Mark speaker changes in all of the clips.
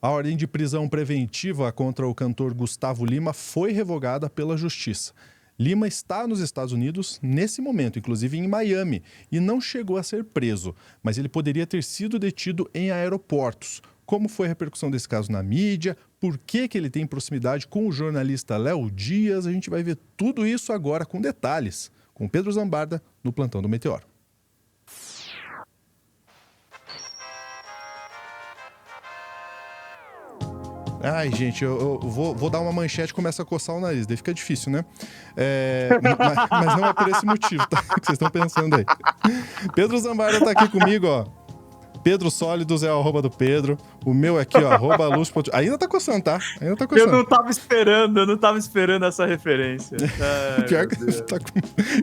Speaker 1: A ordem de prisão preventiva contra o cantor Gustavo Lima foi revogada pela Justiça. Lima está nos Estados Unidos nesse momento, inclusive em Miami, e não chegou a ser preso, mas ele poderia ter sido detido em aeroportos. Como foi a repercussão desse caso na mídia? Por que ele tem proximidade com o jornalista Léo Dias? A gente vai ver tudo isso agora com detalhes, com Pedro Zambarda no Plantão do Meteoro. Ai, gente, eu vou dar uma manchete e começa a coçar o nariz. Daí fica difícil, né? Mas não é por esse motivo, tá? Que vocês estão pensando aí. Pedro Zambarda tá aqui comigo, ó. Pedro Sólidos é o arroba do Pedro. O meu é aqui, ó, arroba Luz. Ainda tá coçando, tá? Ainda tá coçando.
Speaker 2: Eu não tava esperando essa referência. Ai,
Speaker 1: pior que tá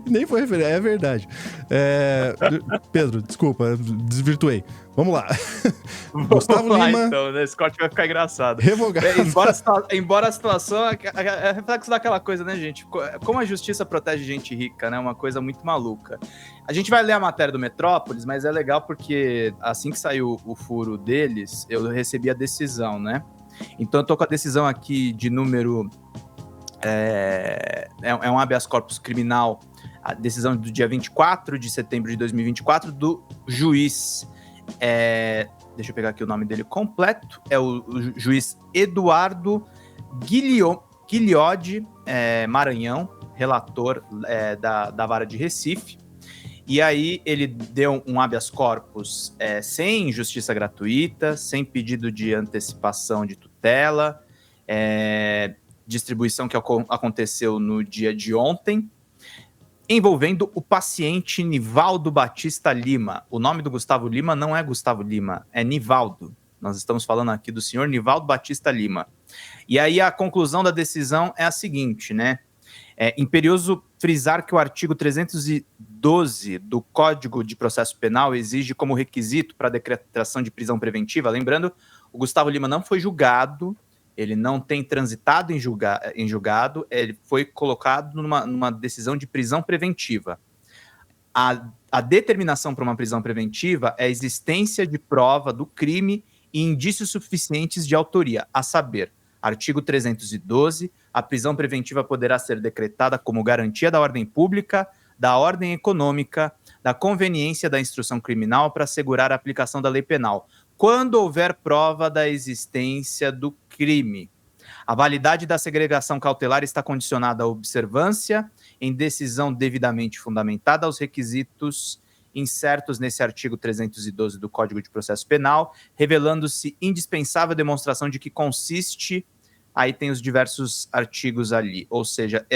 Speaker 1: nem foi referência, é verdade. Pedro, desculpa, desvirtuei. Vamos lá. Gustavo Lima.
Speaker 2: Então, né? Esse corte vai ficar engraçado.
Speaker 1: Revogado.
Speaker 2: Embora a situação é reflexo daquela coisa, né, gente? Como a justiça protege gente rica, né? Uma coisa muito maluca. A gente vai ler a matéria do Metrópolis, mas é legal porque assim que saiu o furo deles, eu recebi a decisão, né? Então eu tô com a decisão aqui de número... É um habeas corpus criminal, a decisão do dia 24 de setembro de 2024 do juiz... deixa eu pegar aqui o nome dele completo, é o juiz Eduardo Guilhode Maranhão, relator da Vara de Recife. E aí ele deu um habeas corpus sem justiça gratuita, sem pedido de antecipação de tutela, distribuição que aconteceu no dia de ontem, envolvendo o paciente Nivaldo Batista Lima. O nome do Gustavo Lima não é Gustavo Lima, é Nivaldo. Nós estamos falando aqui do senhor Nivaldo Batista Lima. E aí a conclusão da decisão é a seguinte, né? É imperioso frisar que o artigo 312 do Código de Processo Penal exige como requisito para a decretação de prisão preventiva, lembrando, o Gustavo Lima não foi julgado, ele não tem transitado em julgado, ele foi colocado numa decisão de prisão preventiva. A determinação para uma prisão preventiva é a existência de prova do crime e indícios suficientes de autoria, a saber, artigo 312, a prisão preventiva poderá ser decretada como garantia da ordem pública, da ordem econômica, da conveniência da instrução criminal para assegurar a aplicação da lei penal, quando houver prova da existência do crime. A validade da segregação cautelar está condicionada à observância, em decisão devidamente fundamentada, aos requisitos incertos nesse artigo 312 do Código de Processo Penal, revelando-se indispensável a demonstração de que consiste, aí tem os diversos artigos ali, ou seja,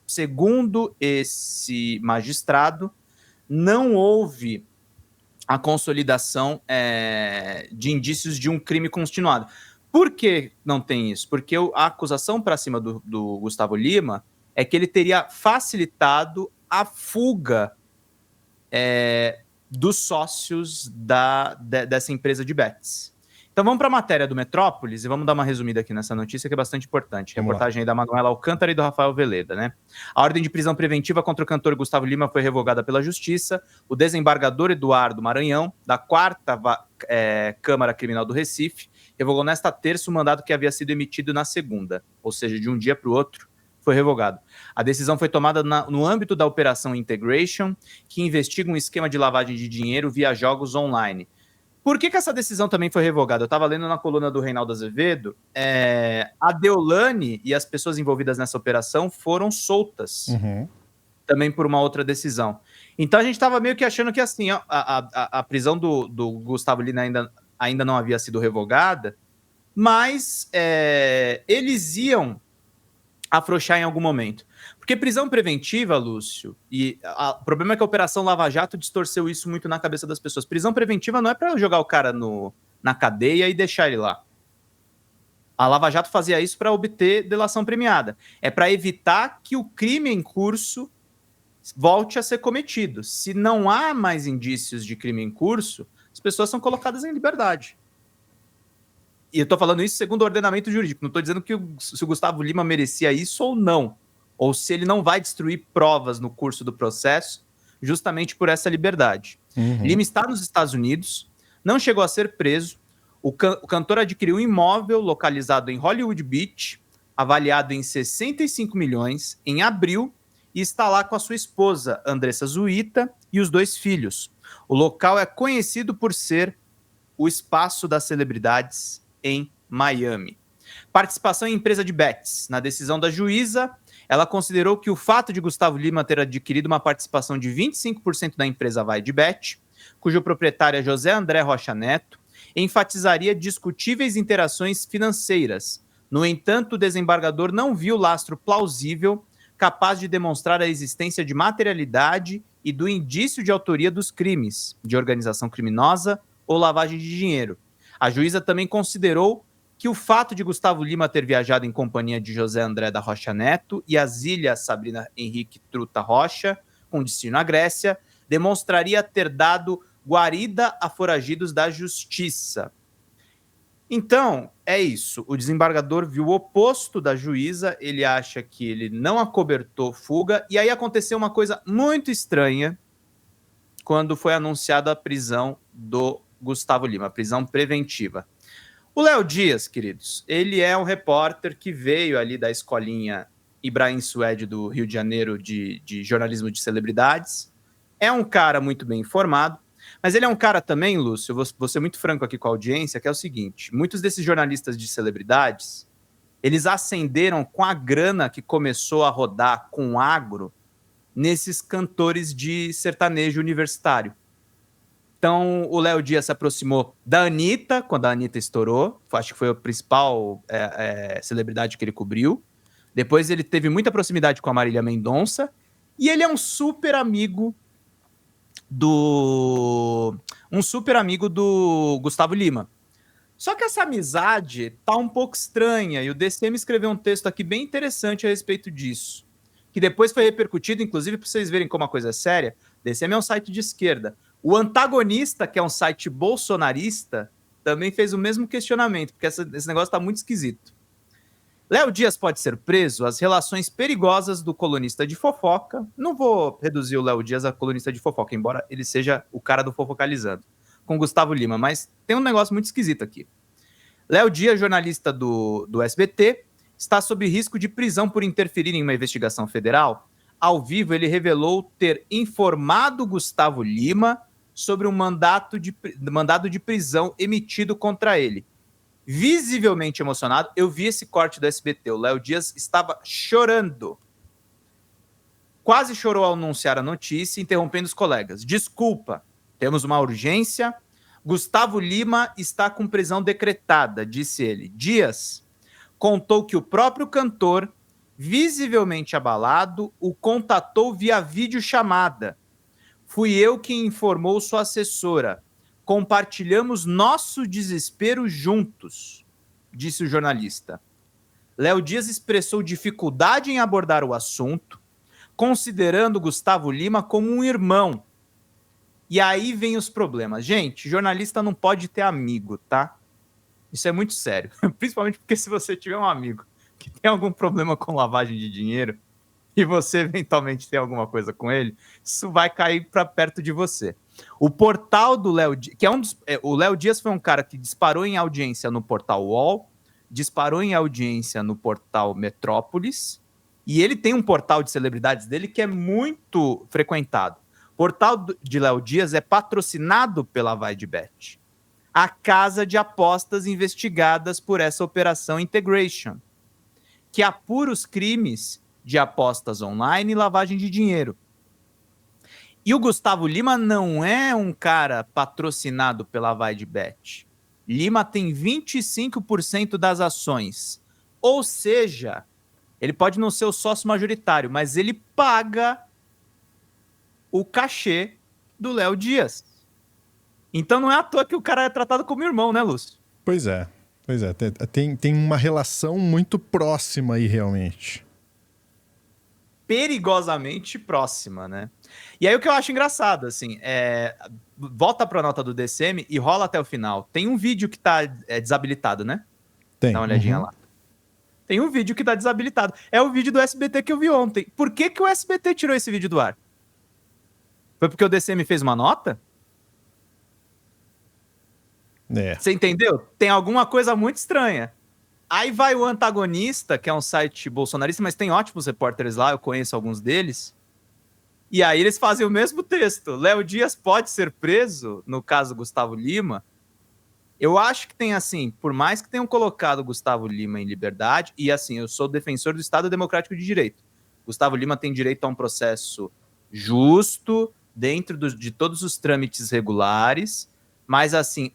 Speaker 2: segundo esse magistrado, não houve a consolidação de indícios de um crime continuado. Por que não tem isso? Porque a acusação para cima do Gustavo Lima é que ele teria facilitado a fuga dos sócios dessa empresa de bets. Então vamos para a matéria do Metrópolis e vamos dar uma resumida aqui nessa notícia que é bastante importante. Reportagem aí da Manuela Alcântara e do Rafael Veleda, né? A ordem de prisão preventiva contra o cantor Gustavo Lima foi revogada pela Justiça. O desembargador Eduardo Maranhão, da 4ª Câmara Criminal do Recife, revogou nesta terça o mandado que havia sido emitido na segunda, ou seja, de um dia para o outro, foi revogado. A decisão foi tomada no âmbito da Operação Integration, que investiga um esquema de lavagem de dinheiro via jogos online. Por que essa decisão também foi revogada? Eu estava lendo na coluna do Reinaldo Azevedo, a Deolane e as pessoas envolvidas nessa operação foram soltas, também por uma outra decisão. Então a gente estava meio que achando que assim, a prisão do Gustavo Lima ainda não havia sido revogada, mas eles iam afrouxar em algum momento. Porque prisão preventiva, Lúcio, o problema é que a Operação Lava Jato distorceu isso muito na cabeça das pessoas. Prisão preventiva não é para jogar o cara na cadeia e deixar ele lá. A Lava Jato fazia isso para obter delação premiada. É para evitar que o crime em curso volte a ser cometido. Se não há mais indícios de crime em curso, as pessoas são colocadas em liberdade. E eu estou falando isso segundo o ordenamento jurídico. Não estou dizendo se o Gustavo Lima merecia isso ou não. Ou se ele não vai destruir provas no curso do processo, justamente por essa liberdade. Lima está nos Estados Unidos, não chegou a ser preso. O cantor adquiriu um imóvel localizado em Hollywood Beach, avaliado em 65 milhões, em abril, e está lá com a sua esposa, Andressa Zuita, e os 2 filhos. O local é conhecido por ser o espaço das celebridades em Miami. Participação em empresa de bets. Na decisão da juíza, ela considerou que o fato de Gustavo Lima ter adquirido uma participação de 25% da empresa Vai de Bet, cujo proprietário é José André Rocha Neto, enfatizaria discutíveis interações financeiras. No entanto, o desembargador não viu lastro plausível capaz de demonstrar a existência de materialidade e do indício de autoria dos crimes, de organização criminosa ou lavagem de dinheiro. A juíza também considerou que o fato de Gustavo Lima ter viajado em companhia de José André da Rocha Neto e Asília Sabrina Henrique Truta Rocha, com destino à Grécia, demonstraria ter dado guarida a foragidos da justiça. Então, é isso. O desembargador viu o oposto da juíza, ele acha que ele não acobertou fuga, e aí aconteceu uma coisa muito estranha quando foi anunciada a prisão do Gustavo Lima, a prisão preventiva. O Léo Dias, queridos, ele é um repórter que veio ali da escolinha Ibrahim Suede do Rio de Janeiro de jornalismo de celebridades. É um cara muito bem informado, mas ele é um cara também, Lúcio, vou ser muito franco aqui com a audiência, que é o seguinte, muitos desses jornalistas de celebridades, eles ascenderam com a grana que começou a rodar com o agro nesses cantores de sertanejo universitário. Então, o Léo Dias se aproximou da Anitta, quando a Anitta estourou. Acho que foi a principal celebridade que ele cobriu. Depois ele teve muita proximidade com a Marília Mendonça. E ele é um super amigo do Gustavo Lima. Só que essa amizade tá um pouco estranha. E o DCM escreveu um texto aqui bem interessante a respeito disso. Que depois foi repercutido, inclusive, para vocês verem como a coisa é séria. DCM é um site de esquerda. O Antagonista, que é um site bolsonarista, também fez o mesmo questionamento, porque esse negócio está muito esquisito. Léo Dias pode ser preso? As relações perigosas do colunista de fofoca. Não vou reduzir o Léo Dias a colunista de fofoca, embora ele seja o cara do Fofocalizando, com Gustavo Lima, mas tem um negócio muito esquisito aqui. Léo Dias, jornalista do SBT, está sob risco de prisão por interferir em uma investigação federal. Ao vivo, ele revelou ter informado Gustavo Lima sobre um mandado de prisão emitido contra ele. Visivelmente emocionado, eu vi esse corte do SBT. O Léo Dias estava chorando. Quase chorou ao anunciar a notícia, interrompendo os colegas. Desculpa, temos uma urgência. Gustavo Lima está com prisão decretada, disse ele. Dias contou que o próprio cantor, visivelmente abalado, o contatou via videochamada. Fui eu quem informou sua assessora. Compartilhamos nosso desespero juntos, disse o jornalista. Léo Dias expressou dificuldade em abordar o assunto, considerando Gustavo Lima como um irmão. E aí vem os problemas. Gente, jornalista não pode ter amigo, tá? Isso é muito sério. Principalmente porque se você tiver um amigo que tem algum problema com lavagem de dinheiro e você eventualmente tem alguma coisa com ele, isso vai cair para perto de você. O portal do Léo Dias, que o Léo Dias foi um cara que disparou em audiência no portal UOL, disparou em audiência no portal Metrópolis, e ele tem um portal de celebridades dele que é muito frequentado. O portal de Léo Dias é patrocinado pela Vai de Bet, a casa de apostas investigadas por essa operação Integration, que apura os crimes de apostas online e lavagem de dinheiro. E o Gustavo Lima não é um cara patrocinado pela Vai de Bet. Lima tem 25% das ações. Ou seja, ele pode não ser o sócio majoritário, mas ele paga o cachê do Léo Dias. Então não é à toa que o cara é tratado como irmão, né, Lúcio?
Speaker 1: Pois é. Tem uma relação muito próxima aí, realmente.
Speaker 2: Perigosamente próxima, né? E aí o que eu acho engraçado, assim, volta pra nota do DCM e rola até o final. Tem um vídeo que tá desabilitado, né?
Speaker 1: Tem.
Speaker 2: Dá uma olhadinha lá. Tem um vídeo que tá desabilitado. É o vídeo do SBT que eu vi ontem. Por que o SBT tirou esse vídeo do ar? Foi porque o DCM fez uma nota? Você entendeu? Tem alguma coisa muito estranha. Aí vai o Antagonista, que é um site bolsonarista, mas tem ótimos repórteres lá, eu conheço alguns deles. E aí eles fazem o mesmo texto. Léo Dias pode ser preso, no caso Gustavo Lima. Eu acho que tem assim, por mais que tenham colocado Gustavo Lima em liberdade, e assim, eu sou defensor do Estado Democrático de Direito. Gustavo Lima tem direito a um processo justo, dentro de todos os trâmites regulares, mas assim,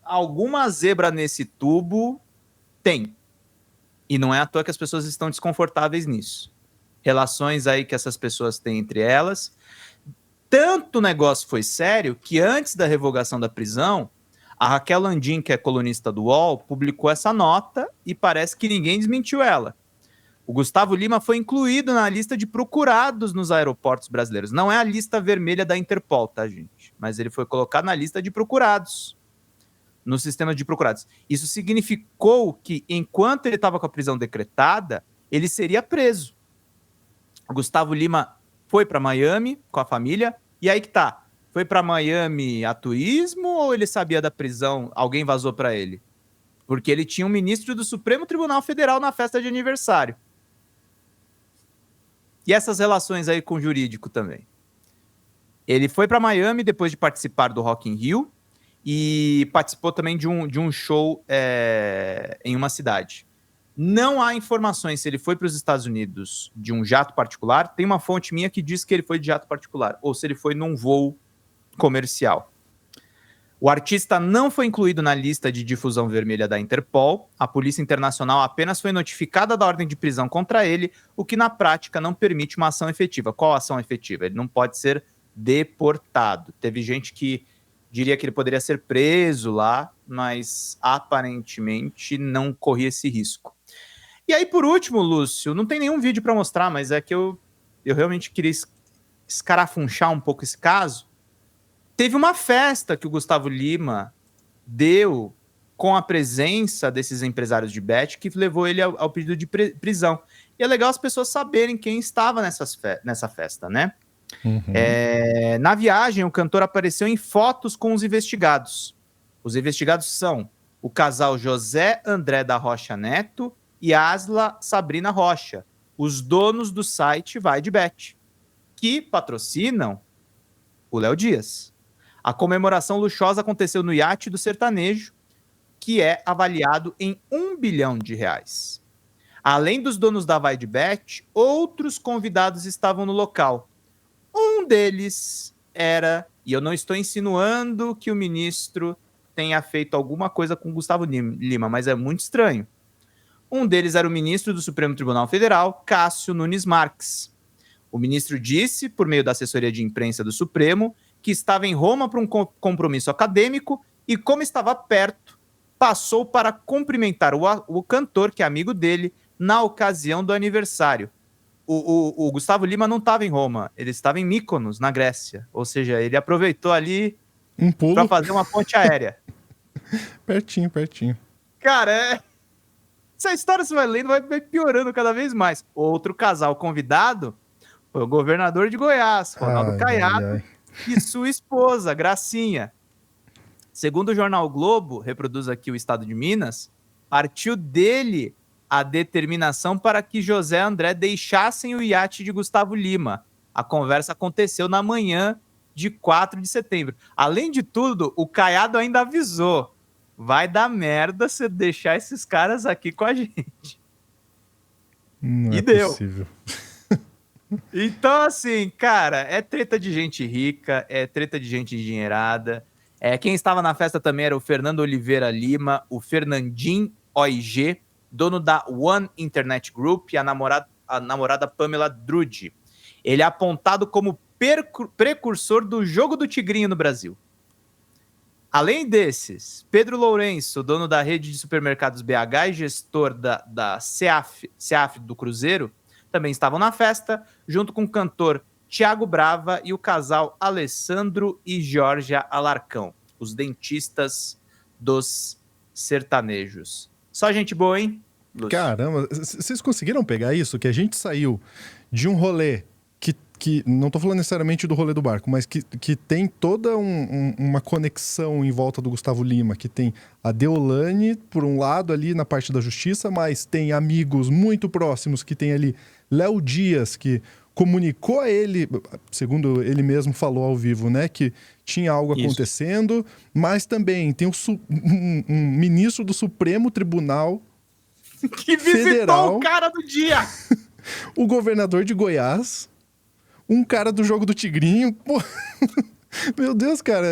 Speaker 2: alguma zebra nesse tubo tem. E não é à toa que as pessoas estão desconfortáveis nisso. Relações aí que essas pessoas têm entre elas. Tanto o negócio foi sério que antes da revogação da prisão, a Raquel Landim, que é colunista do UOL, publicou essa nota e parece que ninguém desmentiu ela. O Gustavo Lima foi incluído na lista de procurados nos aeroportos brasileiros. Não é a lista vermelha da Interpol, tá, gente? Mas ele foi colocado na lista de procurados, no sistema de procurados. Isso significou que, enquanto ele estava com a prisão decretada, ele seria preso. O Gustavo Lima foi para Miami com a família, e aí que tá. Foi para Miami a turismo ou ele sabia da prisão? Alguém vazou para ele? Porque ele tinha um ministro do Supremo Tribunal Federal na festa de aniversário. E essas relações aí com o jurídico também. Ele foi para Miami depois de participar do Rock in Rio e participou também de um show em uma cidade. Não há informações se ele foi para os Estados Unidos de um jato particular. Tem uma fonte minha que diz que ele foi de jato particular, ou se ele foi num voo comercial. O artista não foi incluído na lista de difusão vermelha da Interpol. A Polícia Internacional apenas foi notificada da ordem de prisão contra ele, o que na prática não permite uma ação efetiva. Qual ação efetiva? Ele não pode ser deportado. Teve gente que diria que ele poderia ser preso lá, mas aparentemente não corria esse risco. E aí, por último, Lúcio, não tem nenhum vídeo para mostrar, mas é que eu realmente queria escarafunchar um pouco esse caso. Teve uma festa que o Gustavo Lima deu com a presença desses empresários de bet que levou ele ao pedido de prisão. E é legal as pessoas saberem quem estava nessa festa, né?
Speaker 1: Uhum.
Speaker 2: Na viagem, o cantor apareceu em fotos com os investigados. Os investigados são o casal José André da Rocha Neto e Asla Sabrina Rocha, os donos do site Vai de Bet, que patrocinam o Léo Dias. A comemoração luxuosa aconteceu no iate do sertanejo, que é avaliado em R$1 bilhão. Além dos donos da Vai de Bet, outros convidados estavam no local. Um deles era, e eu não estou insinuando que o ministro tenha feito alguma coisa com Gustavo Lima, mas é muito estranho. Um deles era o ministro do Supremo Tribunal Federal, Cássio Nunes Marques. O ministro disse, por meio da assessoria de imprensa do Supremo, que estava em Roma para um compromisso acadêmico e, como estava perto, passou para cumprimentar o cantor, que é amigo dele, na ocasião do aniversário. O Gustavo Lima não estava em Roma, ele estava em Mykonos, na Grécia. Ou seja, ele aproveitou ali
Speaker 1: Um pulo.
Speaker 2: para fazer uma ponte aérea.
Speaker 1: Pertinho, pertinho.
Speaker 2: Cara, essa história você vai lendo, vai piorando cada vez mais. Outro casal convidado foi o governador de Goiás, Ronaldo Caiado, e sua esposa, Gracinha. Segundo o jornal o Globo, reproduz aqui o estado de Minas, partiu dele a determinação para que José André deixassem o iate de Gustavo Lima. A conversa aconteceu na manhã de 4 de setembro. Além de tudo, o Caiado ainda avisou: vai dar merda você deixar esses caras aqui com a gente.
Speaker 1: Não
Speaker 2: e
Speaker 1: é
Speaker 2: deu.
Speaker 1: Possível.
Speaker 2: Então, assim, cara, é treta de gente rica, é treta de gente endinheirada. Quem estava na festa também era o Fernando Oliveira Lima, o Fernandim OIG, dono da One Internet Group, e a namorada Pamela Drude. Ele é apontado como precursor do jogo do tigrinho no Brasil. Além desses, Pedro Lourenço, dono da rede de supermercados BH e gestor da CEAF do Cruzeiro, também estavam na festa, junto com o cantor Thiago Brava e o casal Alessandro e Georgia Alarcão, os dentistas dos sertanejos. Só gente boa, hein, Lúcio?
Speaker 1: Caramba, vocês conseguiram pegar isso? Que a gente saiu de um rolê que que não tô falando necessariamente do rolê do barco, mas que tem toda uma conexão em volta do Gustavo Lima, que tem a Deolane, por um lado, ali na parte da justiça, mas tem amigos muito próximos, que tem ali Léo Dias, que comunicou a ele, segundo ele mesmo falou ao vivo, né, que tinha algo acontecendo, mas também tem um ministro do Supremo Tribunal
Speaker 2: que visitou
Speaker 1: Federal,
Speaker 2: o cara do dia!
Speaker 1: o governador de Goiás, um cara do jogo do Tigrinho. Pô, meu Deus, cara,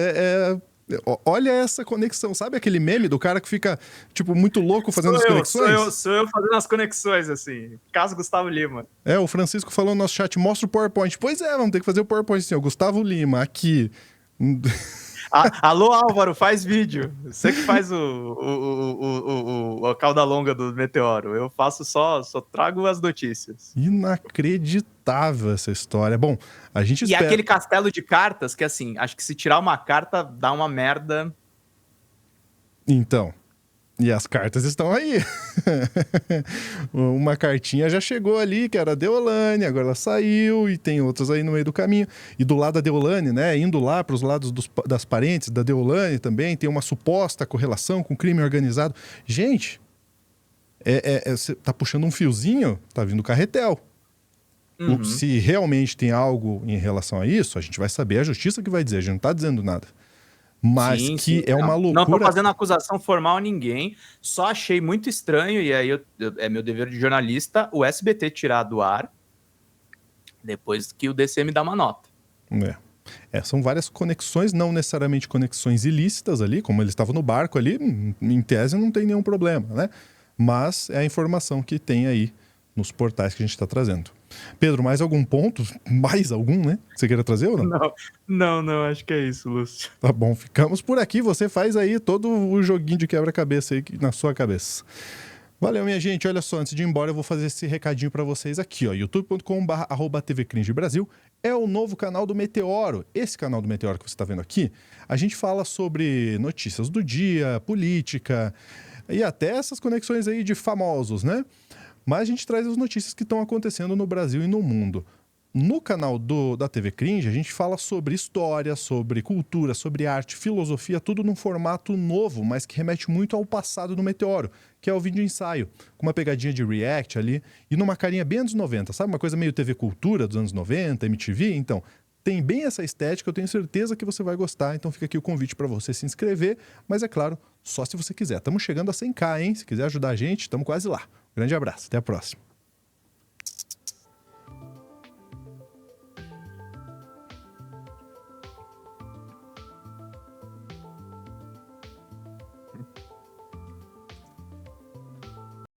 Speaker 1: olha essa conexão. Sabe aquele meme do cara que fica, tipo, muito louco fazendo as conexões?
Speaker 2: Sou eu fazendo as conexões, assim. Caso Gustavo Lima.
Speaker 1: O Francisco falou no nosso chat, mostra o PowerPoint. Pois é, vamos ter que fazer o PowerPoint assim, ó. Gustavo Lima, aqui.
Speaker 2: Alô, Álvaro, faz vídeo. Você que faz a cauda longa do meteoro. Eu faço só trago as notícias.
Speaker 1: Inacreditável essa história. Bom, a gente espera...
Speaker 2: E aquele castelo de cartas que, assim, acho que se tirar uma carta, dá uma merda.
Speaker 1: Então... E as cartas estão aí. Uma cartinha já chegou ali, que era a Deolane, agora ela saiu, e tem outras aí no meio do caminho. E do lado da Deolane, né, indo lá para os lados das parentes da Deolane também, tem uma suposta correlação com crime organizado. Gente, você tá puxando um fiozinho, tá vindo carretel.
Speaker 2: Uhum.
Speaker 1: Se realmente tem algo em relação a isso, a gente vai saber, a justiça que vai dizer, a gente não tá dizendo nada. Mas sim, é uma loucura.
Speaker 2: Não tô fazendo acusação formal a ninguém, só achei muito estranho, e aí é meu dever de jornalista, o SBT tirar do ar, depois que o DC me dá uma nota.
Speaker 1: São várias conexões, não necessariamente conexões ilícitas ali, como ele estava no barco ali, em tese não tem nenhum problema, né? Mas é a informação que tem aí nos portais que a gente está trazendo. Pedro, mais algum ponto? Mais algum, né? Você queira trazer ou não?
Speaker 2: Não, acho que é isso, Lúcio.
Speaker 1: Tá bom, ficamos por aqui. Você faz aí todo o joguinho de quebra-cabeça aí na sua cabeça. Valeu, minha gente. Olha só, antes de ir embora, eu vou fazer esse recadinho para vocês aqui, ó. youtube.com/tvcringebrasil é o novo canal do Meteoro. Esse canal do Meteoro que você está vendo aqui, a gente fala sobre notícias do dia, política e até essas conexões aí de famosos, né? Mas a gente traz as notícias que estão acontecendo no Brasil e no mundo. No canal da TV Cringe, a gente fala sobre história, sobre cultura, sobre arte, filosofia, tudo num formato novo, mas que remete muito ao passado do Meteoro, que é o vídeo ensaio, com uma pegadinha de react ali e numa carinha bem anos 90, sabe? Uma coisa meio TV Cultura dos anos 90, MTV, então... Tem bem essa estética, eu tenho certeza que você vai gostar, então fica aqui o convite para você se inscrever, mas é claro, só se você quiser. Estamos chegando a 100k, hein? Se quiser ajudar a gente, estamos quase lá. Grande abraço, até a próxima.